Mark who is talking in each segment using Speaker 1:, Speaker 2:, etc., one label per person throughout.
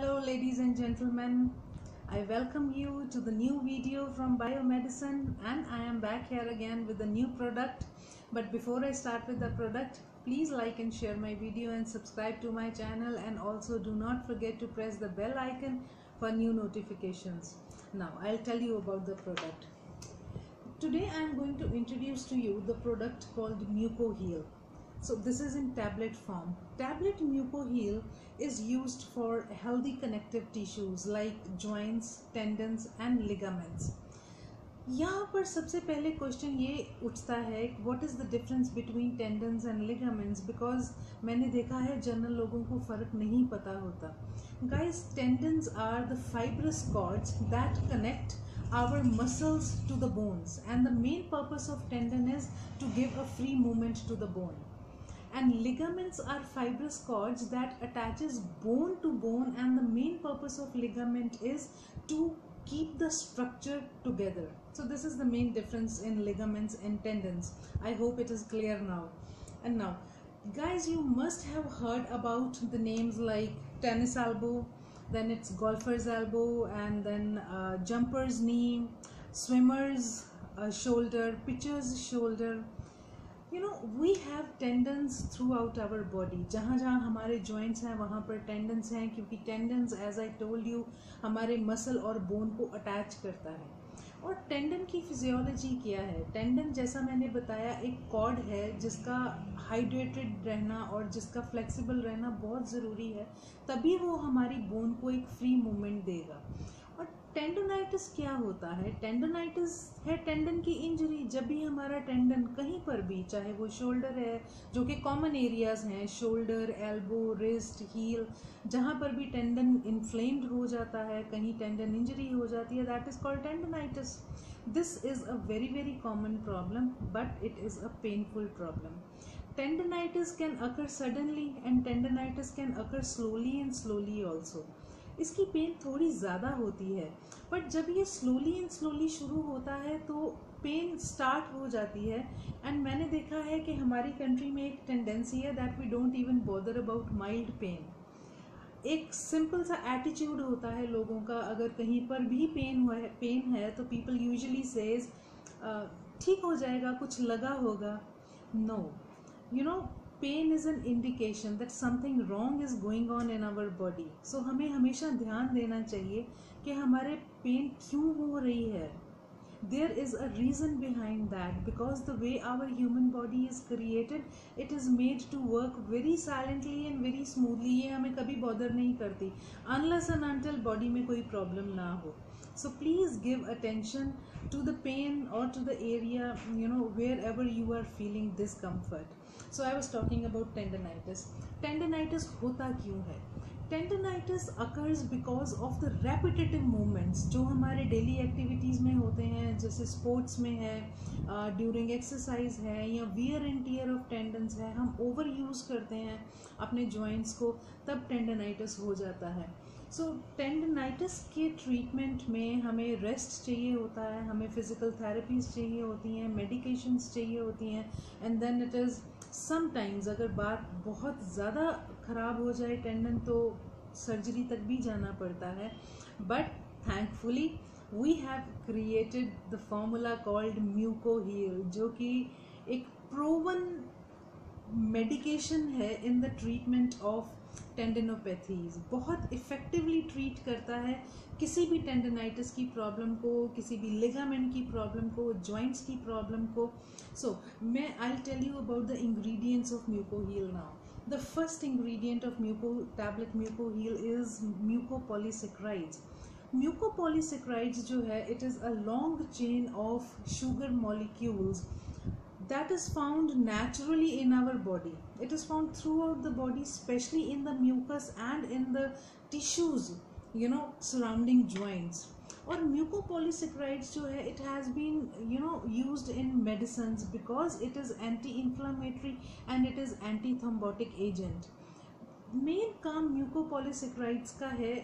Speaker 1: Hello ladies and gentlemen, I welcome you to the new video from Biomedicine, and I am back here again with a new product. But before I start with the product, please like and share my video and subscribe to my channel, and also do not forget to press the bell icon for new notifications. Now I'll tell you about the product. Today I am going to introduce to you the product called MucoHeal. So this is in tablet form. Tablet MucoHeal is used for healthy connective tissues like joints, tendons and ligaments. यहाँ पर सबसे पहले question ये उठता है, what is the difference between tendons and ligaments, because मैंने देखा है जनरल लोगों को फ़र्क नहीं पता होता. Guys, tendons are the fibrous cords that connect our muscles to the bones, and the main purpose of tendon is to give a free movement to the bone. And ligaments are fibrous cords that attaches bone to bone, and the main purpose of ligament is to keep the structure together. So this is the main difference in ligaments and tendons. I hope it is clear now. And now guys, you must have heard about the names like tennis elbow, then it's golfer's elbow, and then jumper's knee, swimmer's shoulder, pitcher's shoulder. You know, we have tendons throughout our body. जहाँ जहाँ हमारे joints हैं वहाँ पर tendons हैं, क्योंकि tendons, as I told you, हमारे muscle और bone को attach करता है. और टेंडन की फिजियोलॉजी क्या है? टेंडन, जैसा मैंने बताया, एक कॉर्ड है जिसका हाइड्रेटेड रहना और जिसका फ्लेक्सिबल रहना बहुत ज़रूरी है, तभी वो हमारी बोन को एक फ्री मूवमेंट देगा. और टेंडोनाइटिस क्या होता है? टेंडोनाइटिस है टेंडन की इंजरी. जब भी हमारा टेंडन कहीं पर भी, चाहे वो शोल्डर है, जो कि कॉमन एरियाज हैं, शोल्डर, एल्बो, रिस्ट, हील, जहाँ पर भी टेंडन इन्फ्लेम्ड हो जाता है, कहीं टेंडन इंजरी हो जाती है, that is called tendonitis. This is a very very common problem, but it is a painful problem. Tendonitis can occur suddenly and tendonitis can occur slowly and slowly also. इसकी pen थोड़ी ज़्यादा होती है, but जब ये slowly and slowly शुरू होता है तो पेन स्टार्ट हो जाती है. एंड मैंने देखा है कि हमारी कंट्री में एक टेंडेंसी है that we don't even bother about mild pain. एक सिंपल सा एटीट्यूड होता है लोगों का, अगर कहीं पर भी पेन है तो पीपल यूजुअली सेज ठीक हो जाएगा, कुछ लगा होगा. No, you know, pain is an indication that something wrong is going on in our body. So हमें हमेशा ध्यान देना चाहिए कि हमारे पेन क्यों हो रही है. There is a reason behind that, because the way our human body is created, it is made to work very silently and very smoothly. ये हमें कभी bother नहीं करती unless and until body में कोई problem ना हो. So please give attention to the pain or to the area, you know, wherever you are feeling discomfort. So I was talking about tendonitis. Tendonitis होता क्यों है? Tendonitis occurs because of the repetitive movements जो हमारे daily activities में होते हैं, जैसे sports में है, during exercise है, या wear and tear of tendons है, हम over use करते हैं अपने joints को, तब tendonitis हो जाता है. सो टेंडनाइटिस के ट्रीटमेंट में हमें रेस्ट चाहिए होता है, हमें फिज़िकल थेरेपीज़ चाहिए होती हैं, मेडिकेशंस चाहिए होती हैं, and then it is sometimes, अगर बात बहुत ज़्यादा ख़राब हो जाए टेंडन, तो सर्जरी तक भी जाना पड़ता है. But thankfully we have created the formula called MucoHeal, जो कि एक प्रोवन मेडिकेशन है in the treatment of tendinopathies. बहुत इफ़ेक्टिवली ट्रीट करता है किसी भी टेंडनाइटिस की प्रॉब्लम को, किसी भी लिगामेंट की प्रॉब्लम को, जॉइंट्स की प्रॉब्लम को. सो मैं I will tell you about the ingredients of MucoHeal now. The first ingredient of tablet MucoHeal is mucopolysaccharides. Mucopolysaccharides जो है, it is a long chain of sugar molecules that is found naturally in our body. It is found throughout the body, especially in the mucus and in the tissues, you know, surrounding joints. और mucopolysaccharides जो है, it has been, you know, used in medicines because it is anti-inflammatory and it is anti-thrombotic agent. Main काम mucopolysaccharides का है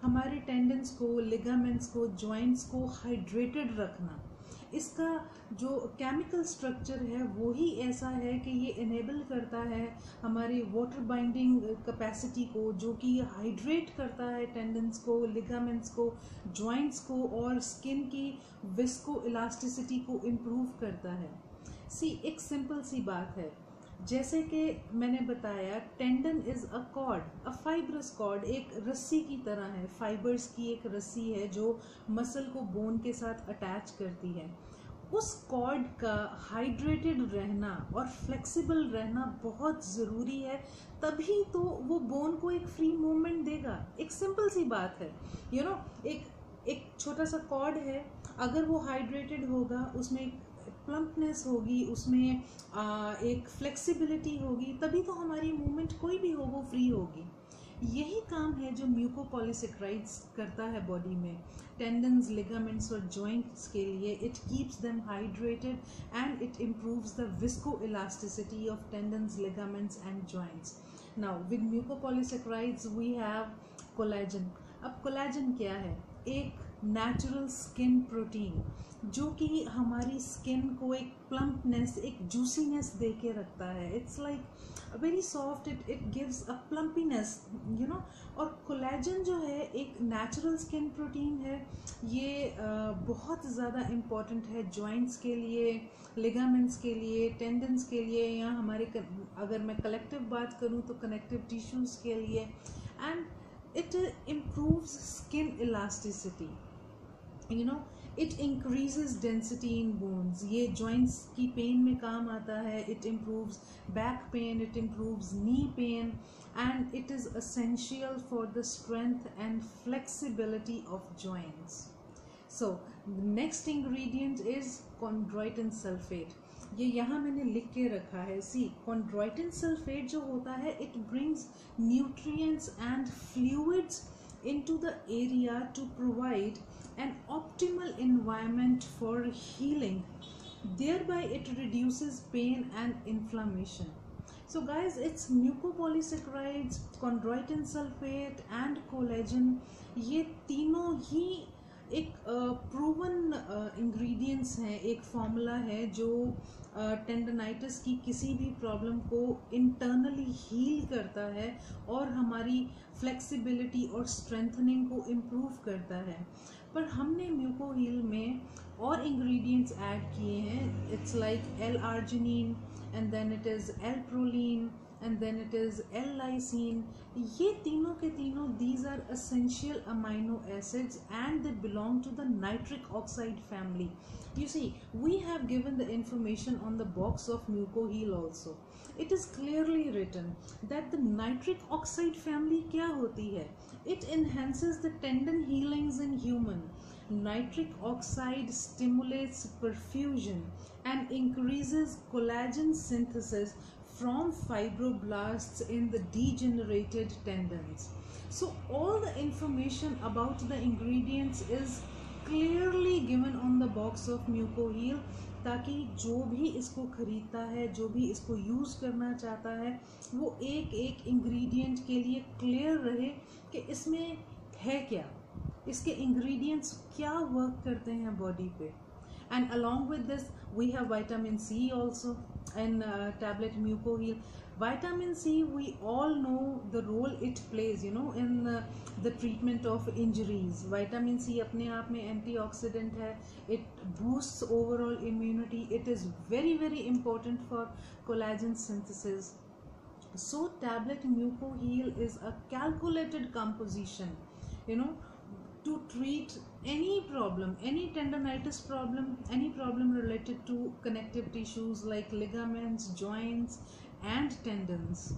Speaker 1: हमारे tendons को, ligaments को, joints को हाइड्रेटेड रखना. इसका जो केमिकल स्ट्रक्चर है वो ही ऐसा है कि ये इनेबल करता है हमारी वाटर बाइंडिंग कैपेसिटी को, जो कि हाइड्रेट करता है टेंडन्स को, लिगामेंट्स को, जॉइंट्स को, और स्किन की विस्को इलास्टिसिटी को इम्प्रूव करता है। एक सिंपल सी बात है, जैसे कि मैंने बताया, tendon is a cord, a fibrous cord, एक रस्सी की तरह है, फाइबर्स की एक रस्सी है जो मसल को बोन के साथ अटैच करती है। उस कॉर्ड का हाइड्रेटेड रहना और फ्लेक्सिबल रहना बहुत ज़रूरी है, तभी तो वो बोन को एक फ्री मूवमेंट देगा। एक सिंपल सी बात है, एक छोटा सा कॉर्ड है, अगर वो हाइड्रेटेड होगा, उसमें प्लम्पनेस होगी, उसमें एक फ्लेक्सिबिलिटी होगी, तभी तो हमारी मूवमेंट कोई भी हो वो फ्री होगी। यही काम है जो म्यूकोपॉलीसेक्राइड्स करता है बॉडी में, टेंडन्स, लिगामेंट्स और जॉइंट्स के लिए। It keeps them hydrated and it improves the viscoelasticity of tendons, ligaments and joints. Now with mucopolysaccharides we have collagen. अब कोलेजन क्या है? एक नेचुरल स्किन प्रोटीन जो कि हमारी स्किन को एक प्लम्पनेस, एक जूसीनेस दे के रखता है। It's like very soft, it gives a plumpiness, और कोलेजन जो है एक नेचुरल स्किन प्रोटीन है। ये बहुत ज़्यादा इम्पॉर्टेंट है जॉइंट्स के लिए, लिगामेंट्स के लिए, टेंडन्स के लिए, या हमारे अगर मैं कलेक्टिव बात करूँ तो कनेक्टिव टिश्यूज़ के लिए। And it improves skin elasticity, it increases density in bones. ये joints की pain में काम आता है, it improves back pain, it improves knee pain, and it is essential for the strength and flexibility of joints. So the next ingredient is chondroitin sulfate. ये यहाँ मैंने लिख के रखा है। chondroitin sulfate जो होता है, it brings nutrients and fluids into the area to provide an optimal environment for healing. Thereby it reduces pain and inflammation. So guys, it's mucopolysaccharides, chondroitin sulfate and collagen. ये तीनों ही एक proven ingredients हैं, एक formula है जो tendinitis की किसी भी प्रॉब्लम को इंटरनली हील करता है और हमारी फ्लेक्सिबिलिटी और स्ट्रेंथनिंग को इम्प्रूव करता है। पर हमने म्यूको हील में और इंग्रेडिएंट्स ऐड किए हैं। It's like L-arginine and then it is L-proline and then it is L-lysine. ये तीनों के तीनों, these are essential amino acids and they belong to the nitric oxide family. You see, we have given the information on the box of MucoHeal also. It is clearly written that the nitric oxide family क्या होती है? It enhances the tendon healings in human. Nitric oxide stimulates perfusion and increases collagen synthesis from fibroblasts in the degenerated tendons. So all the information about the ingredients is clearly given on the box of MucoHeal, ताकि जो भी इसको खरीदता है, जो भी इसको use करना चाहता है, वो एक एक इंग्रेडिएंट के लिए क्लियर रहे कि इसमें है क्या, इसके इंग्रेडिएंट्स क्या वर्क करते हैं बॉडी पे। And along with this we have vitamin C also in tablet MucoHeal. Vitamin C, we all know the role it plays in the treatment of injuries. Vitamin C अपने आप में antioxidant है, it boosts overall immunity, it is very very important for collagen synthesis. So tablet MucoHeal is a calculated composition to treat any problem, any tendonitis problem, any problem related to connective tissues like ligaments, joints and tendons.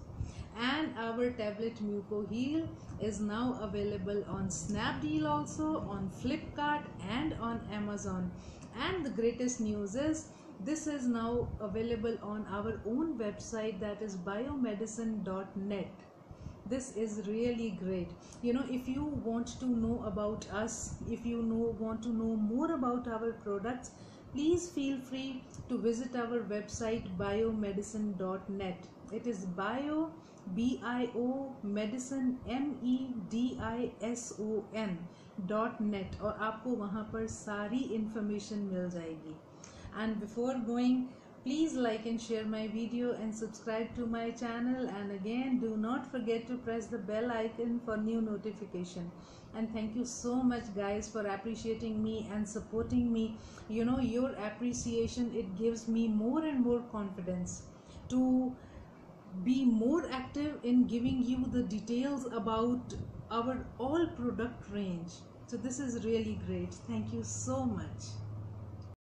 Speaker 1: And our tablet MucoHeal is now available on Snapdeal also, on Flipkart and on Amazon. And the greatest news is this is now available on our own website, that is biomedicine.net. This is really great. If you want to know about us, if you want to know more about our products, please feel free to visit our website biomedicine.net. It is biomedicine.net. biomedicine medison.net और आपको वहाँ पर सारी information मिल जाएगी. And before going, please like and share my video and subscribe to my channel, and again do not forget to press the bell icon for new notification. And thank you so much guys for appreciating me and supporting me. You know, your appreciation, it gives me more and more confidence to be more active in giving you the details about our all product range. So this is really great. Thank you so much.